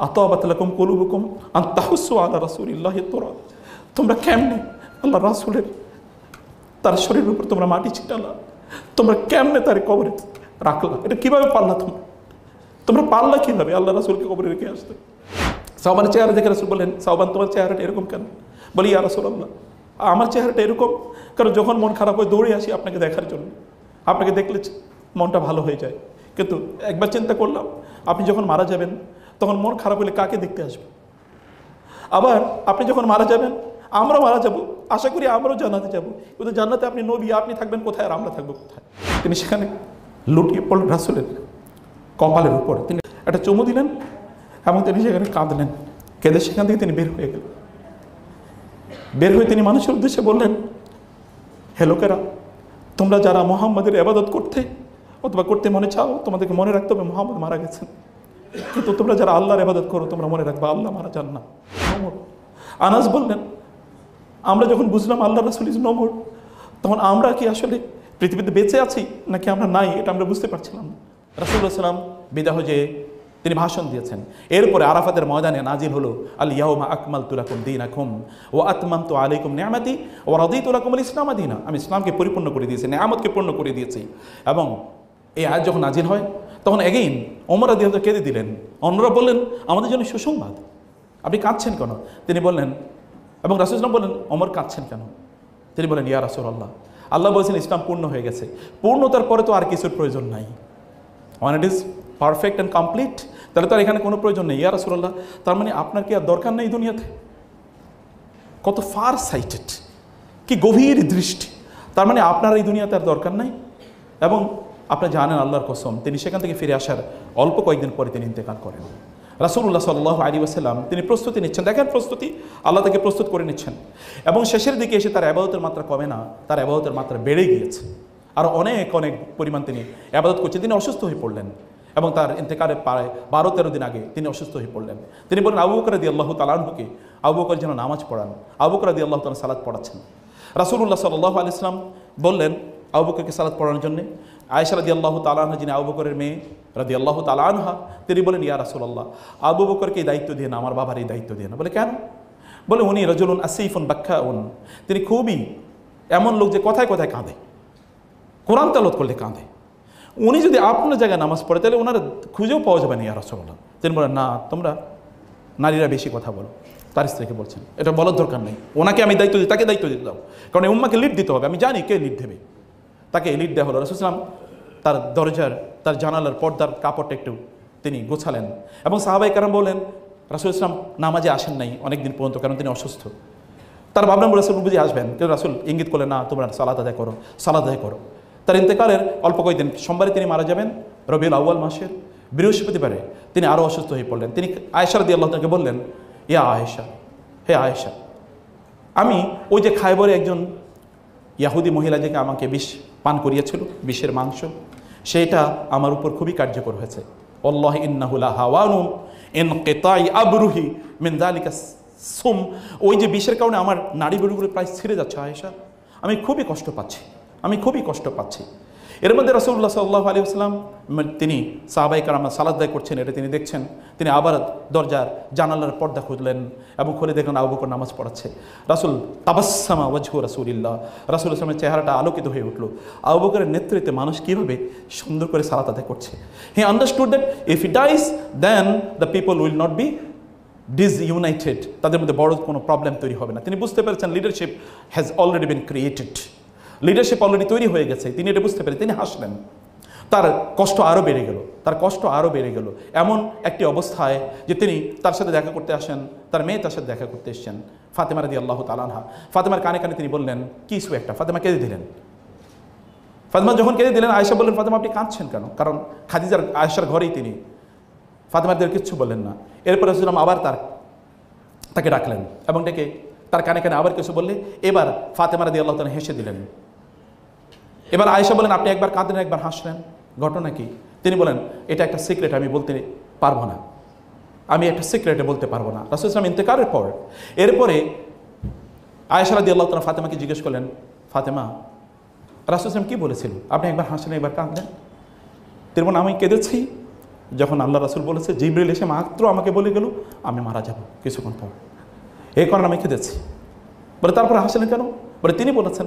আতাবাত লাকুম কুলুবুকুম আন তাহুসসু আলা রাসূলিল্লাহি তুরাব, তোমরা কেমনে আল্লাহ রাসূলের তার শরীরের উপর তোমরা মাটি ছিটালা, তোমরা কেমনে তার কবরে রাখলা? এটা কিভাবে পারলা? তোমরা পারলা কিভাবে আল্লাহ রাসূলকে কবরে রেখে আসতে? সাওবানের চেহারা দেখে রাসূল বললেন, সাওবান তোমার চেহারাটা এরকম কেন? বলি, ইয়া রাসূলুল্লাহ, আমার চেহারাটা এরকম কারণ যখন মন খারাপ হয় দৌড়ে আসি আপনাকে দেখার জন্য, আপনাকে দেখলে মনটা ভালো হয়ে যায়। কিন্তু একবার চিন্তা করলাম, আপনি যখন মারা যাবেন তখন মন খারাপ হলে কাকে দেখতে আসবে? আবার আপনি যখন মারা যাবেন আমরা মারা যাব, আশা করি আমরাও জান্নাতে যাব, কিন্তু জান্নাতে আপনি নবী, আপনি থাকবেন কোথায় আর আমরা থাকবো কোথায়? তিনি সেখানে লুটিয়ে পড়লেন রাসূলের কপালের উপর, তিনি একটা চুমু দিলেন এবং তিনি সেখানে কাঁদলেন। কেঁদে সেখান থেকে তিনি বের হয়ে গেলেন। বের হয়ে তিনি মানুষের উদ্দেশ্যে বললেন, হে লোকেরা, তোমরা যারা মুহাম্মাদের ইবাদত করতে অথবা করতে মনে চাও, তোমাদেরকে মনে রাখতে হবে মুহাম্মদ মারা গেছেন। কিন্তু তোমরা যারা আল্লাহর ইবাদত করো তোমরা মনে রাখবে আল্লাহ মারা যান না। আনাস বললেন, আমরা যখন বুঝলাম আল্লাহ রাসূল ইজ নো মোর, তখন আমরা কি আসলে পৃথিবীতে বেঁচে আছি নাকি আমরা নাই এটা আমরা বুঝতে পারছিলাম না। রাসূলুল্লাহ সাল্লাম বিদায় হয়ে তিনি ভাষণ দিয়েছেন। এরপরে আরাফাতের ময়দানে নাজিল হলো আল ইয়াউমা আকমালতু লাকুম দীনাকুম ওয়া আতমামতু আলাইকুম নি'মাতি ওয়া রাদিতু লাকুমুল ইসলাম দীনা, আমি ইসলামকে পরিপূর্ণ করে দিয়েছি, নিয়ামতকে পূর্ণ করে দিয়েছি। এবং এই আয়াত যখন নাজিল হয় তখন এগেইন ওমর রাদিয়াল্লাহু কেঁদে দিলেন। অন্যরা বললেন, আমাদের জন্য সুসংবাদ, আপনি কাঁদছেন কেন? তিনি বললেন, এবং রাসূল সাল্লাল্লাহু আলাইহি ওয়াসাল্লাম বললেন, ওমর কাঁদছেন কেন? তিনি বলেন, ইয়া রাসূলুল্লাহ, আল্লাহ বলেছেন ইসলাম পূর্ণ হয়ে গেছে, পূর্ণতার পরে তো আর কিছুর প্রয়োজন নাই। When it is perfect and complete, তাহলে তো আর এখানে কোনো প্রয়োজন নেই। ইয়া রাসূলুল্লাহ, তার মানে আপনার কি আর দরকার নেই দুনিয়াতে? কত ফার সাইটেড, কি গভীর দৃষ্টি! তার মানে আপনার এই দুনিয়াতে আর দরকার নাই। এবং আপনি জানেন আল্লাহর কসম, তিনি সেখান থেকে ফিরে আসার অল্প কয়েকদিন পরে তিনি ইন্তেকাল করেন। রাসূলুল্লাহ সাল্লাল্লাহু আলাইহি ওয়াসাল্লাম তিনি প্রস্তুতি নিচ্ছেন, দেখেন প্রস্তুতি, আল্লাহ তাকে প্রস্তুত করে নিচ্ছেন। এবং শেষের দিকে এসে তার ইবাদতের মাত্রা কমে না, তার ইবাদতের মাত্রা বেড়ে গিয়েছে। আর অনেক অনেক পরিমাণ তিনি ইবাদত করছেন। তিনি অসুস্থ হয়ে পড়লেন এবং তার ইন্তেকালের প্রায় 12-13 দিন আগে তিনি অসুস্থ হয়ে পড়লেন। তিনি বললেন আবু বকর রাদিয়াল্লাহু তাআলা আনহুকে, আবু বকর যেন নামাজ পড়ান। আবু বকর রাদিয়াল্লাহু তাআলা সালাত পড়াচ্ছেন। রাসূলুল্লাহ সাল্লাল্লাহু আলাইহি ওয়াসাল্লাম বললেন আবু বকরকে সালাত পড়ানোর জন্য। আয়েশা রাদিয়াল্লাহু তাআলা আনহা, যিনি আবু বকরের মেয়ে রাদিয়াল্লাহু তাআলা আনহা, তিনি বলেন, ইয়া রাসূলুল্লাহ, আবু বকরকে এই দায়িত্ব দিয়ে না, আমার বাবার এই দায়িত্ব দিয়ে না। বলে কেন? বলে উনি রাজুলুন আসিফুন বাক্কাউন, তিনি খুবই এমন লোক যে কথায় কথায় কাঁদে, কোরআন তেলাওয়াত করলে কাঁদে। উনি যদি আপনার জায়গায় নামাজ পড়ে তাহলে ওনারা খুঁজেও পাওয়া যাবে না ইয়া রাসূলুল্লাহ। তিনি বলেন, না, তোমরা নারীরা বেশি কথা বলো। তার স্ত্রীকে বলছেন, এটা বলার দরকার নেই, ওনাকে আমি দায়িত্ব দিই, তাকে দায়িত্ব দিতে দাও, কারণ এই উম্মাকে লিড দিতে হবে, আমি জানি কে লিড দেবে। তাকে লিড দেওয়া হলো। রাসূল সাল্লাল্লাহু আলাইহি ওয়াসাল্লাম তার দরজার, তার জানালার পর্দার কাপড়টা একটু তিনি গোছালেন এবং সাহাবায়ে কেরাম বলেন, রাসূল সাল্লাল্লাহু আলাইহি ওয়াসাল্লাম নামাজে আসেন নাই অনেকদিন পর্যন্ত, কারণ তিনি অসুস্থ। তার ভাবলাম রাসূল বুঝি আসবেন, কিন্তু রাসূল ইঙ্গিত করলেন, না, তোমরা সালাত আদায় করো, সালাত আদায় করো। তার ইন্তেকালের অল্প কয়েকদিন, সোমবারে তিনি মারা যাবেন, রবিউল আউয়াল মাসের বৃহস্পতিবারে তিনি আরও অসুস্থ হয়ে পড়লেন। তিনি আয়েশা রাদিয়াল্লাহু তাআলাকে বললেন, ইয়া আয়েশা, হে আয়েশা, আমি ওই যে খায়বরে একজন ইয়াহুদি মহিলা যে আমাকে বিষ পান করিয়েছিল, বিষের মাংস, সেটা আমার উপর খুবই কার্যকর হয়েছে। আল্লাহ ইন্নাহু লাহাওয়ানুম ইনকিতাই আবরুহি মিন যালিকা সুম, ওই যে বিষের কারণে আমার নাড়ি বেড়ুগুলো প্রায় ছিঁড়ে যাচ্ছে আয়েশা, আমি খুবই কষ্ট পাচ্ছি, আমি খুবই কষ্ট পাচ্ছি। এর মধ্যে রাসূলুল্লাহ সাল্লাল্লাহু আলাইহি ওয়াসাল্লাম তিনি সাহাবায়ে কেরাম সালাত আদায় করছেন, এটা তিনি দেখছেন। তিনি আবার দরজার জানালার পর্দা খুললেন এবং খুলে দেখলেন আবু বকর নামাজ পড়াচ্ছে। রাসূল তাবাসসামা ওয়াজহু রাসূলিল্লাহ, রাসূলুল্লাহ সাল্লাল্লাহু আলাইহি ওয়াসাল্লামের চেহারাটা আলোকিত হয়ে উঠল। আবু বকরের নেতৃত্বে মানুষ কীভাবে সুন্দর করে সালাত আদায় করছে। He understood that if he dies then the people will not be disunited, তাদের মধ্যে বড় কোনো প্রবলেম তৈরি হবে না। তিনি বুঝতে পেরেছেন leadership has already been created, leadership already তৈরি হয়ে গেছে। তিনি এটা বুঝতে পেরে তিনি হাসলেন। তার কষ্ট আরও বেড়ে গেল, তার কষ্ট আরও বেড়ে গেল এমন একটি অবস্থায় যে তিনি তার সাথে দেখা করতে আসেন, তার মেয়ে তার সাথে দেখা করতে এসেছেন, ফাতেমা রাদিয়াল্লাহু তাআলা আনহা। ফাতেমার কানে কানে তিনি বললেন কিছু একটা, ফাতেমা কেঁদে দিলেন। ফাতেমা যখন কেঁদে দিলেন, আয়েশা বললেন, ফাতেমা আপনি কাঁদছেন কেন? কারণ খাদিজার আয়েশার ঘরেই তিনি। ফাতেমাদের কিচ্ছু বললেন না। এরপর রাসূলুল্লাহ আবার তাকে ডাকলেন এবং ডেকে তার কানে কানে আবার কিছু বললে এবার ফাতেমা রাদিয়াল্লাহু তাআলা হেসে দিলেন। এবার আয়েশা বলেন, আপনি একবার কাঁদলেন, একবার হাসলেন, ঘটনা কি? তিনি বলেন, এটা একটা সিক্রেট, আমি বলতে পারবো না, আমি একটা সিক্রেটে বলতে পারবো না। রাসূল সাল্লাল্লাহু আলাইহি ওয়াসাল্লাম ইন্তেকালের পর এরপরে আয়েশা রাদিয়াল্লাহু তাআলা ফাতেমাকে জিজ্ঞেস করলেন, ফাতেমা, রাসূল সাল্লাল্লাহু আলাইহি ওয়াসাল্লাম কী বলেছিল? আপনি একবার হাসলেন, একবার কাঁদলেন। তিনি বলেন, আমি কেঁদেছি যখন আল্লাহ রাসূল বলেছে, জিবরিল এসে মাত্র আমাকে বলে গেল আমি মারা যাব কিছুক্ষণ পর, এই কারণে আমি কেঁদেছি। বলে তারপরে হাসলেন কেন? বলে তিনি বলেছেন,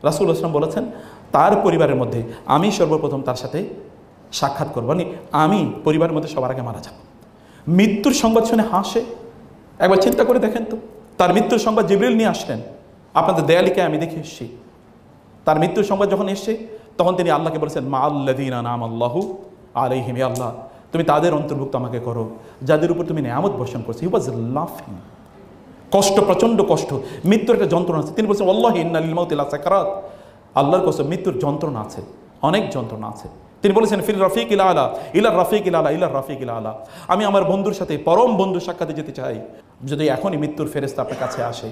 রাসূল আসলাম বলেছেন, তার পরিবারের মধ্যে আমি সর্বপ্রথম তার সাথে সাক্ষাৎ করবো, মানে আমি পরিবারের মধ্যে সবার আগে মারা যাব। মৃত্যুর সংবাদ শুনে হাসে। একবার চিন্তা করে দেখেন তো, তার মৃত্যুর সংবাদ জিবরিল নিয়ে আসলেন, আপনাদের দেয়ালিকে আমি দেখে এসেছি। তার মৃত্যুর সংবাদ যখন এসছে তখন তিনি আল্লাহকে বলেছেন, মা আল্লাযীনা আনআমাল্লাহু আলাইহিম, হে আল্লাহ তুমি তাদের অন্তর্ভুক্ত আমাকে করো যাদের উপর তুমি নেয়ামত বর্ষণ করছো। হি ওয়াজ লাফিং, কষ্ট, প্রচণ্ড কষ্ট, মৃত্যুর একটা যন্ত্রণা আছে। তিনি বলছেন ওয়াল্লাহি ইন্না লিল মাউতি লাসাকারাত, আল্লাহর কসম মৃত্যুর যন্ত্রণা আছে, অনেক যন্ত্রণা আছে। তিনি বলেছেন ফিল রাফিকিল আলা ইলার রাফিকিল আলা ইলার রাফিকিল আলা, আমি আমার বন্ধুর সাথে পরম বন্ধুর সাক্ষাতে যেতে চাই। যদি এখনই মৃত্যুর ফেরেশতা আপনার কাছে আসে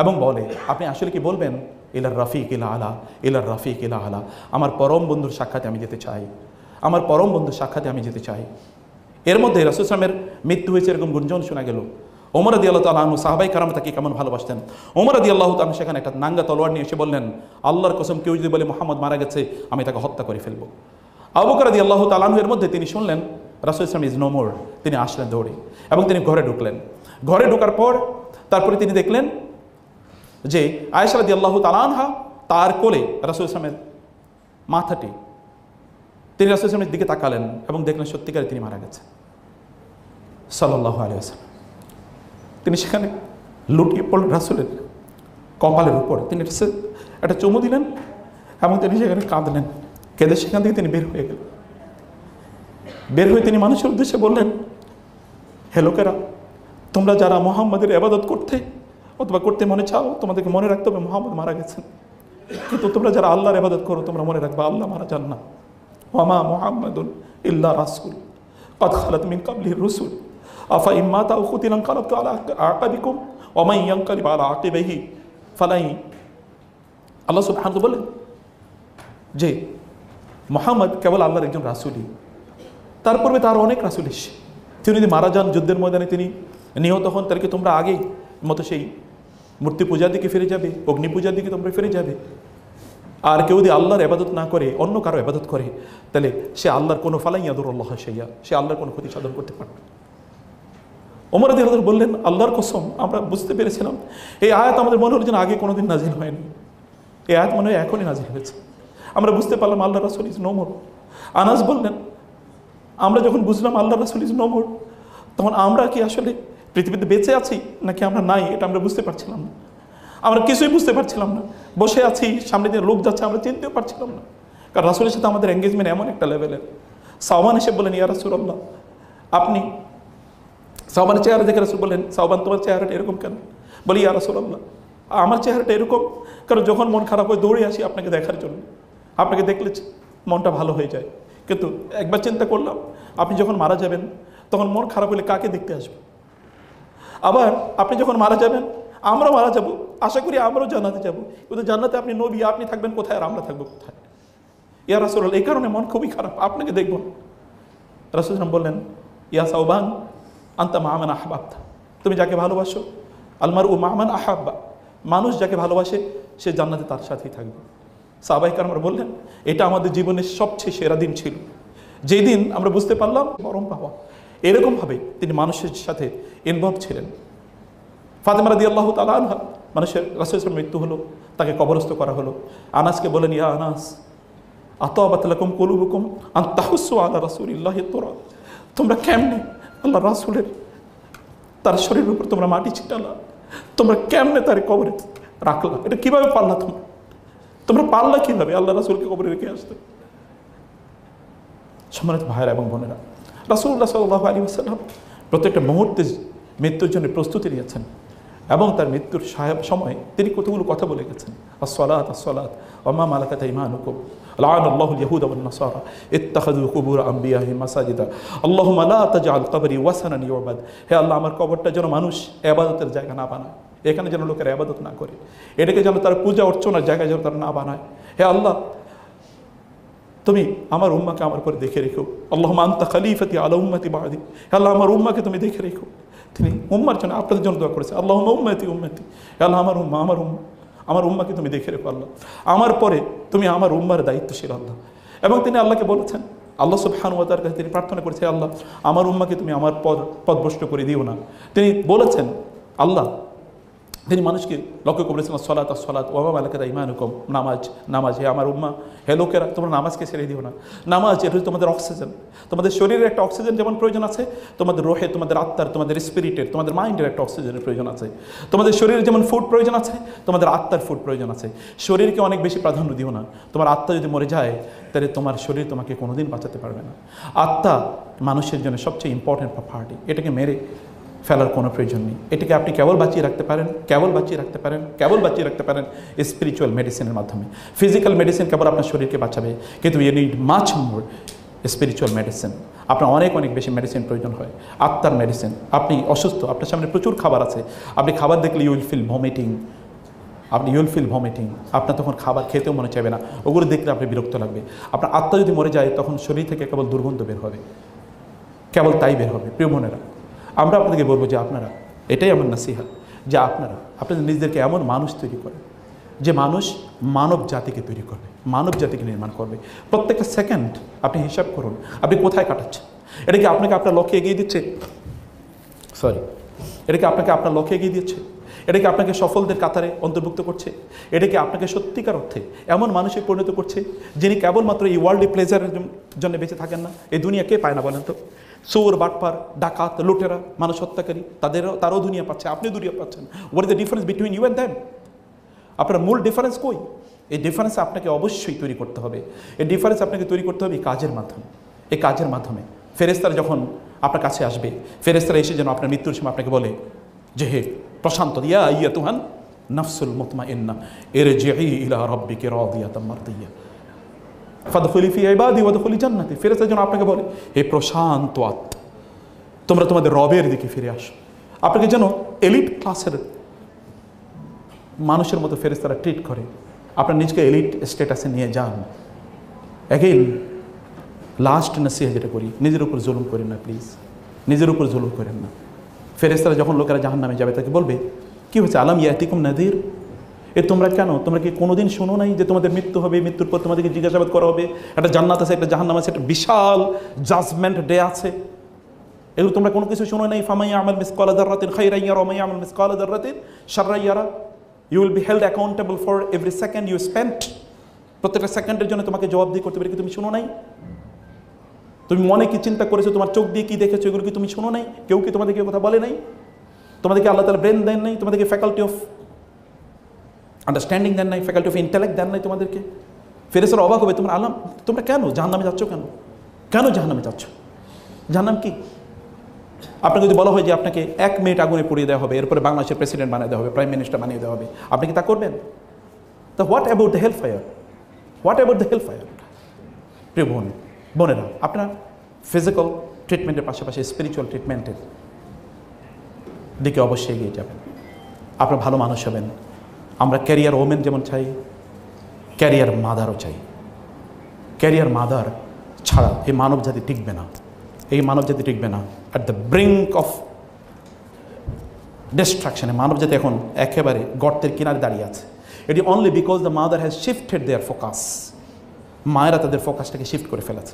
এবং বলে, আপনি আসলে কি বলবেন? ইলার রাফিকিল আলা ইলার রাফিকিল আলা, আমার পরম বন্ধুর সাক্ষাতে আমি যেতে চাই, আমার পরম বন্ধুর সাক্ষাতে আমি যেতে চাই। এর মধ্যে রাসূল সাল্লাল্লাহু আলাইহি ওয়াসাল্লামের মৃত্যু হয়েছে এরকম গুঞ্জন শোনা গেল। ওমর রাদিয়াল্লাহু তাআলা আনহু, সাহাবায়ে কেরাম তাকে কেমন ভালোবাসতেন। ওমর রাদিয়াল্লাহু তাআলা সেখানে একটা নাঙ্গা তলোয়ার নিয়ে এসে বললেন, আল্লাহর কসম কেউ যদি বলে মুহাম্মদ মারা গেছে আমি তাকে হত্যা করে ফেলবো। আবু বকর রাদিয়াল্লাহু তাআলা আনহু এর মধ্যে তিনি শুনলেন রাসূল সাল্লাল্লাহু আলাইহি ওয়াসাল্লাম ইজ নো মোর, তিনি আসলেন দৌড়ে এবং তিনি ঘরে ঢুকলেন। ঘরে ঢোকার পর তারপরে তিনি দেখলেন যে আয়েশা রাদিয়াল্লাহু তাআলা আনহা তার কোলে রাসূল সাল্লাল্লাহু আলাইহি ওয়াসাল্লামের মাথাটি, তিনি রাসূল সাল্লাল্লাহু আলাইহি ওয়াসাল্লামের দিকে তাকালেন এবং দেখলেন সত্যিকারে তিনি মারা গেছেন সাল্লাল্লাহু আলাইহি ওয়াসাল্লাম। তিনি সেখানে লুটিয়ে পড়লেন রাসূলের কপালের উপর, তিনি একটা চুমু দিলেন এবং তিনি সেখানে কাঁদলেন। কেঁদে সেখান থেকে তিনি বের হয়ে গেলেন। বের হয়ে তিনি মানুষের উদ্দেশ্যে বললেন, হে লোকেরা, তোমরা যারা মুহাম্মাদের ইবাদত করতে অথবা করতে মনে চাও, তোমাদেরকে মনে রাখতে হবে মুহাম্মদ মারা গেছেন। কিন্তু তোমরা যারা আল্লাহর ইবাদত করো তোমরা মনে রাখবে আল্লাহ মারা যান না। ওয়া মা মুহাম্মাদুন ইল্লা রাসূল ক্বাদ খালাত মিন ক্বাবলিহির রুসুল আফা ইন মাতা আও কুতিলা ইনকালাবতুম আলা আকাবিকুম ওয়া মান ইয়ানকালিব আলা আকিবাইহি ফালাই। আল্লাহ সুবহানাহু ওয়া তাআলা বলেন যে মুহাম্মদ কেবল আল্লাহর একজন রাসূলই, তার পূর্বে তার অনেক রাসূল এসেছে। তিনি যদি মারা যান, যুদ্ধের ময়দানে তিনি নিহত হন, তাহলে কি তোমরা আগেই মতো সেই মূর্তি পূজার দিকে ফিরে যাবে, অগ্নি পূজার দিকে তোমরা ফিরে যাবে? আর কেউ যদি আল্লাহর ইবাদত না করে অন্য কারো ইবাদত করে, তাহলে সে আল্লাহর কোনো ফালাই ইয়াদুরুল্লাহ শাইয়া, সে আল্লাহর কোনো ক্ষতি সাধন করতে পারবে। ওমর রাদিয়াল্লাহু আনহু বললেন, আল্লাহর কসম আমরা বুঝতে পেরেছিলাম এই আয়াত আমাদের মনে হলো যেন আগে কোনোদিন নাজিল হয়নি, এই আয়াত মনে হয় এখনই নাজিল হয়েছে। আমরা বুঝতে পারলাম আল্লাহ রাসূল ইজ নো মোর। আনাস বললেন, আমরা যখন বুঝলাম আল্লাহ রাসূল ইজ নো মোর, তখন আমরা কি আসলে পৃথিবীতে বেঁচে আছি নাকি আমরা নাই, এটা আমরা বুঝতে পারছিলাম না। আমরা কিছুই বুঝতে পারছিলাম না, বসে আছি, সামনে দিয়ে লোক যাচ্ছে, আমরা চিনতেও পারছিলাম না। কারণ রাসূলের সাথে আমাদের এঙ্গেজমেন্ট এমন একটা লেভেলের। সাওবান এসে বলেন, ইয়া রাসূলুল্লাহ, আপনি, সাওবানের চেহারা দেখে রাসূল বলেন, সাওবান তোমার চেহারাটা এরকম কেন? বলি, ইয়া রাসূলুল্লাহ, আমার চেহারাটা এরকম কারণ যখন মন খারাপ হয় দৌড়ে আসি আপনাকে দেখার জন্য, আপনাকে দেখলে মনটা ভালো হয়ে যায়। কিন্তু একবার চিন্তা করলাম আপনি যখন মারা যাবেন তখন মন খারাপ হলে কাকে দেখতে আসবে? আবার আপনি যখন মারা যাবেন আমরা মারা যাব, আশা করি আমরাও জান্নাতে যাব, কিন্তু জান্নাতে আপনি নবী, আপনি থাকবেন কোথায় আর আমরা থাকবো কোথায়? ইয়া রাসূলুল্লাহ, এই কারণে মন খুবই খারাপ, আপনাকে দেখব। রাসূল বললেন, ইয়া সাওবান আনতা মা মান আহবাবতা, তুমি যাকে ভালোবাসো, আলমারউ মা মান আহাব্বা, মানুষ যাকে ভালোবাসে সে জান্নাতে তার সাথেই থাকবে। সাহাবায়ে কেরামরা বললেন, এটা আমাদের জীবনের সবচেয়ে সেরা দিন ছিল, যেই দিন আমরা বুঝতে পারলাম পরম পাওয়া। এরকমভাবে তিনি মানুষের সাথে ইনভলভ ছিলেন। ফাতেমা রাদিয়াল্লাহু তাআলা আনহা, মানুষের রাসূলের মৃত্যু হলো, তাকে কবরস্থ করা হলো। আনাসকে বলেন, ইয়া আনাস আতাবাত লাকুম কুলুবুকুম আন তাহুসসু আলা রাসূলিল্লাহি তুরাব, তোমরা কেমনে আল্লাহ রাসূলের তার শরীরের উপর তোমরা মাটি ছিটালা, তোমরা কেমনে তার কবরে রাখলা? এটা কিভাবে পারলা? তোমরা পারলা কিভাবে আল্লাহ রাসূলকে কবরে রেখে আসতে? সম্মানিত ভাইয়েরা এবং বোনেরা, রাসূলুল্লাহ সাল্লাল্লাহু আলাইহি ওয়াসাল্লাম প্রত্যেকটা মুহূর্তে মৃত্যুর জন্য প্রস্তুতি নিয়েছেন এবং তার মৃত্যুর সময় তিনি কতগুলো কথা বলে গেছেন। আসসালাত আসসালাত ওয়া মা মালাকাত আইমানুকুম লাআনাল্লাহুল ইয়াহুদা ওয়ান নাসারা ইত্তাখাযু কুবুর আম্বিয়াহিম মাসাজিদা আল্লাহুম্মা লা তাজআল কবরি ওয়াসানান ইউবাদ। হে আল্লাহ, আমার কবরটা যেন মানুষ ইবাদতের জায়গা না বানায়, এখানে যেন লোকেরা ইবাদত না করে, এটাকে যেন তার পূজা অর্চনার জায়গায় যেন তারা না বানায়। হে আল্লাহ, তুমি আমার উম্মাকে আমার পরে দেখে রেখো। আল্লাহুম্মা আনতা খলিফাতি আলা উম্মতি বাদি, হে আল্লাহ আমার উম্মাকে তুমি দেখে রেখো। তিনি উম্মার জন্য আপনাদের জন্য দোয়া করেছে, আল্লাহুম্মা উম্মতি উম্মতি, হে আল্লাহ আমার উম্মা আমার উম্মাকে তুমি দেখে রেখো। আল্লাহ আমার পরে তুমি আমার উম্মার দায়িত্বশীল আল্লাহ। এবং তিনি আল্লাহকে বলেছেন, আল্লাহ সুবহানাহু ওয়া তাআলার কাছে তিনি প্রার্থনা করেছে, আল্লাহ আমার উম্মাকে তুমি আমার পথভ্রষ্ট করে দিও না। তিনি বলেছেন আল্লাহ, তিনি মানুষকে লক্ষ্য করেছেন সলাত সলাত ওয়া মালাকাত আইমানুকুম, নামাজ নামাজ, হে আমার উম্মা, হে লোকেরা তোমরা নামাজকে ছেড়ে দিও না। নামাজ এটা হচ্ছে তোমাদের অক্সিজেন, তোমাদের শরীরের একটা অক্সিজেন যেমন প্রয়োজন আছে, তোমাদের রোহে, তোমাদের আত্মার, তোমাদের স্পিরিটের, তোমাদের মাইন্ডের একটা অক্সিজেনের প্রয়োজন আছে। তোমাদের শরীরের যেমন ফুড প্রয়োজন আছে, তোমাদের আত্মার ফুড প্রয়োজন আছে। শরীরকে অনেক বেশি প্রাধান্য দিও না। তোমার আত্মা যদি মরে যায় তাহলে তোমার শরীর তোমাকে কোনোদিন বাঁচাতে পারবে না। আত্মা মানুষের জন্য সবচেয়ে ইম্পর্টেন্ট প্রপার্টি, এটাকে মেরে ফেলার কোনো প্রয়োজন নেই। এটাকে আপনি কেবল বাঁচিয়ে রাখতে পারেন, কেবল বাঁচিয়ে রাখতে পারেন, কেবল বাঁচিয়ে রাখতে পারেন স্পিরিচুয়াল মেডিসিনের মাধ্যমে। ফিজিক্যাল মেডিসিন কেবল আপনার শরীরকে বাঁচাবে, কিন্তু you need much more spiritual medicine. আপনার অনেক অনেক বেশি মেডিসিন প্রয়োজন হয়, আত্মার মেডিসিন। আপনি অসুস্থ, আপনার সামনে প্রচুর খাবার আছে, আপনি খাবার দেখলে ইউ উইল ফিল ভমিটিং, আপনার তখন খাবার খেতেও মনে চাইবে না, ওগুলো দেখলে আপনি বিরক্ত লাগবে। আপনার আত্মা যদি মরে যায় তখন শরীর থেকে কেবল দুর্গন্ধ বের হবে, কেবল তাই বের হবে। প্রিয় বোনেরা, আমরা আপনাদেরকে বলবো যে আপনারা, এটাই আমার নাসিহত, যে আপনাদের নিজেদেরকে এমন মানুষ তৈরি করেন যে মানুষ মানব জাতিকে তৈরি করবে, মানব জাতিকে নির্মাণ করবে। প্রত্যেকটা সেকেন্ড আপনি হিসাব করুন আপনি কোথায় কাটাচ্ছেন। এটা কি আপনাকে আপনার লক্ষ্যে এগিয়ে দিচ্ছে? এটা কি আপনাকে আপনার লক্ষ্যে এগিয়ে দিচ্ছে? এটা কি আপনাকে সফলদের কাতারে অন্তর্ভুক্ত করছে? এটা কি আপনাকে সত্যিকার অর্থে এমন মানুষে পরিণত করছে যিনি কেবলমাত্র এই ওয়ার্ল্ডলি প্লেজারের জন্য বেঁচে থাকেন না? এই দুনিয়া কে পায় না বলেন তো? চোর, বাটপার, ডাকাত, লুটেরা, মানুষ হত্যাকারী, তারাও দুনিয়া পাচ্ছে, আপনিও দুনিয়া পাচ্ছেন। What is the difference between you and them? আপনার মূল ডিফারেন্স কই? এই ডিফারেন্স আপনাকে অবশ্যই তৈরি করতে হবে। এই ডিফারেন্স আপনাকে তৈরি করতে হবে এই কাজের মাধ্যমে। এই কাজের মাধ্যমে ফেরেশতারা যখন আপনার কাছে আসবে, ফেরেশতারা এসে যেন আপনার মৃত্যুর সময় আপনাকে বলে যে হে প্রশান্ত, ইয়া আইয়াতুহান নাফসুল মুতমাইন্নাহ ইরজিই ইলা রাব্বিকি রাদিয়াতাম মারদিয়া ফাদখুলি ফি ইবাদি ওয়াদখুলি জান্নাতি। ফেরেশতারা যেন আপনাকে বলে হে প্রশান্ত আত্মা, তোমরা তোমাদের রবের দিকে ফিরে আসো। আপনাকে যেন এলিট ক্লাসের মানুষের মতো ফেরেশতারা ট্রিট করে, আপনার নিজকে এলিট স্ট্যাটাসে নিয়ে যান। অ্যাগেইন লাস্ট নাসিহত যেটা করি, নিজের উপর জুলুম করেন না প্লিজ, নিজের উপর জুলুম করেন না। ফেরেশতারা যখন লোকেরা জাহান্নামে যাবে তাকে বলবে কি হয়েছে, আলাম ইয়াতিকুম নাদির, তোমরা কেন, তোমরা কি কোনোদিন শোনো নাই যে তোমাদের মৃত্যু হবে, মৃত্যুর পর তোমাদেরকে জিজ্ঞাসাবাদ করা হবে, একটা জান্নাত আছে, একটা জাহান্নাম আছে, একটা বিশাল জাজমেন্ট ডে আছে, এগুলো তোমরা কোনো কিছু শোনো নাই? ফামাইয়া আমাল মিসকালা যাররাতিন খায়রান ইয়ারা ওয়া মাইয়া আমাল মিসকালা যাররাতিন শাররান ইয়ারা। You will be held accountable for every second you spent. প্রত্যেকটা সেকেন্ডের জন্য তোমাকে জবাবদিহি করতে পারে। কি তুমি শোনো নাই? তুমি মনে কি চিন্তা করেছো, তোমার চোখ দিয়ে কি দেখেছো, এগুলো কি তুমি শোনো নাই? কেউ কি তোমাদেরকে কথা বলে নাই? তোমাদেরকে আল্লাহ তাআলা ব্রেন দেন নাই? তোমাদেরকে ফ্যাকাল্টি অফ আন্ডারস্ট্যান্ডিং দেন নাই? ফ্যাকাল্টি অফ ইন্টেলেক্ট দেন নাই তোমাদেরকে? ফেরেশতারা অবাক হবে, তোমরা কেন জাহান্নামে যাচ্ছ? কেন জাহান্নামে যাচ্ছ? জাহান্নাম কি? আপনাকে যদি বলা হয় যে আপনাকে 1 মিনিট আগুনে পুড়িয়ে দেওয়া হবে, এরপরে বাংলাদেশের প্রেসিডেন্ট বানিয়ে দেওয়া হবে, প্রাইম মিনিস্টার বানিয়ে দেওয়া হবে, আপনি কি তা করবেন? তো what about the hell fire? প্রিয় বোনেরা, আপনার ফিজিক্যাল ট্রিটমেন্টের পাশাপাশি স্পিরিচুয়াল ট্রিটমেন্টের দিকে অবশ্যই এগিয়ে যাবেন। আপনার ভালো মানুষ হবেন। আমরা ক্যারিয়ার ওমেন যেমন চাই, ক্যারিয়ার মাদারও চাই। ক্যারিয়ার মাদার ছাড়া এই মানব জাতি টিকবে না। এই মানব জাতি টিকবে না। অ্যাট দ্য ব্রিঙ্ক অফ ডিস্ট্রাকশনে মানব জাতি এখন একেবারে গর্তের কিনারে দাঁড়িয়ে আছে। এটি only because the mother has shifted their focus. মায়েরা তাদের ফোকাসটাকে শিফট করে ফেলেছে।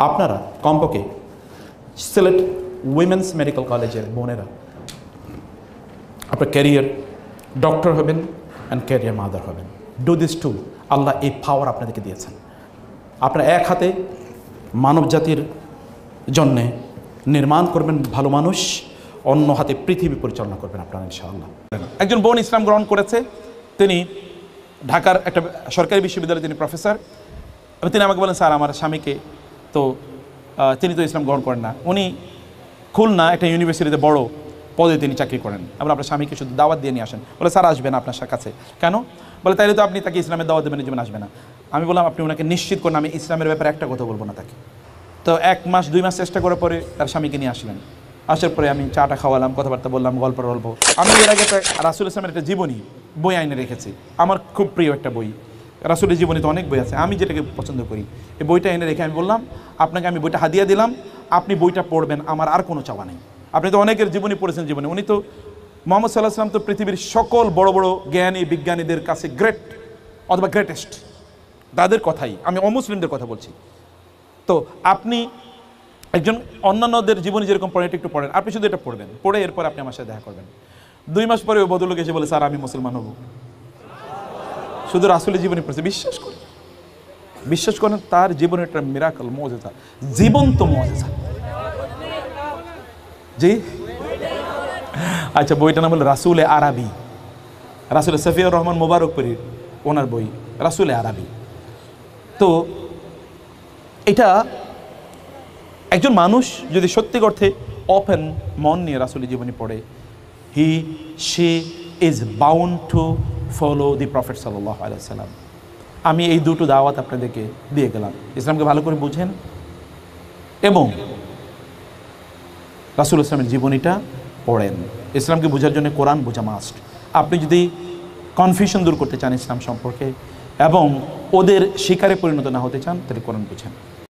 আপনারা কমপক্ষে সিলেট উইমেন্স মেডিকেল কলেজের বোনেরা আপনার ক্যারিয়ার ডক্টর হবেন অ্যান্ড ক্যারিয়ার মাদার হবেন। Do this too. আল্লাহ এই পাওয়ার আপনাদেরকে দিয়েছেন। আপনারা এক হাতে মানব জাতির জন্যে নির্মাণ করবেন ভালো মানুষ, অন্য হাতে পৃথিবী পরিচালনা করবেন আপনারা ইনশাআল্লাহ। একজন বোন ইসলাম গ্রহণ করেছে, তিনি ঢাকার একটা সরকারি বিশ্ববিদ্যালয়ে তিনি প্রফেসর। তিনি আমাকে বলেন, স্যার আমার স্বামীকে তো তিনি তো ইসলাম গ্রহণ করেন না, উনি খুলনা একটা ইউনিভার্সিটিতে বড় পদে তিনি চাকরি করেন, আমরা আপনার স্বামীকে শুধু দাওয়াত দিয়ে নিয়ে আসেন। বলে স্যার আসবেন আপনার কাছে কেন? বলে তাইলে তো আপনি তাকে ইসলামের দাওয়াত দেবেন, যেমন আসবে না। আমি বললাম আপনি ওনাকে নিশ্চিত করেন আমি ইসলামের ব্যাপারে একটা কথা বলবো না তাকে। তো 1 মাস 2 মাস চেষ্টা করার পরে তার স্বামীকে নিয়ে আসলেন। আসার পরে আমি চাটা খাওয়ালাম, কথাবার্তা বললাম, গল্প। আমি এর আগে রাসূল ইসলামের একটা জীবনী বই আইনে রেখেছি, আমার খুব প্রিয় একটা বই। রাসূলের জীবনী তো অনেক বই আছে, আমি যেটাকে পছন্দ করি এই বইটা এনে রেখে আমি বললাম আপনাকে আমি বইটা হাদিয়া দিলাম, আপনি বইটা পড়বেন, আমার আর কোনো চাওয়া নেই। আপনি তো অনেকের জীবনী পড়েছেন, জীবনী উনি তো মুহাম্মদ সাল্লাল্লাহু আলাইহি ওয়াসাল্লাম তো পৃথিবীর সকল বড় বড় জ্ঞানী বিজ্ঞানীদের কাছে গ্রেট অথবা গ্রেটেস্ট, তাদের কথাই, আমি অমুসলিমদের কথা বলছি। তো আপনি একজন অন্যান্যদের জীবনে যেরকম পড়েন একটু পড়েন, আপনি শুধু এটা পড়বেন, পড়ে এরপর আপনি আমার সাথে দেখা করবেন। 2 মাস পরে ওই ভদ্রলোক এসে বলে স্যার আমি মুসলমান হব, শুধু রাসূলের জীবনী পড়ছে। বিশ্বাস করেন তার জীবনে একটা মিরাকল, মুজিজা, জীবন্ত মুজিজা। জি আচ্ছা, বইটার নাম হলো রাসূলে আরবি, রাসূলে সফিউর রহমান মোবারকপুরী ওনার বই রাসূলে আরবি। তো এটা একজন মানুষ যদি সত্যি অর্থে ওপেন মন নিয়ে রাসূলের জীবনী পড়ে, she is bound to follow the prophet সাল্লাল্লাহু আলাইহি ওয়াসাল্লাম। আমি এই দুটো দাওয়াত আপনাদেরকে দিয়ে গেলাম, ইসলামকে ভালো করে বুঝেন এবং রাসূল ইসলামের জীবনীটা পড়েন। ইসলামকে বোঝার জন্য কোরআন বোঝা মাস্ট। আপনি যদি কনফিউশন দূর করতে চান ইসলাম সম্পর্কে এবং ওদের শিকারে পরিণত না হতে চান, তাহলে কোরআন বুঝেন।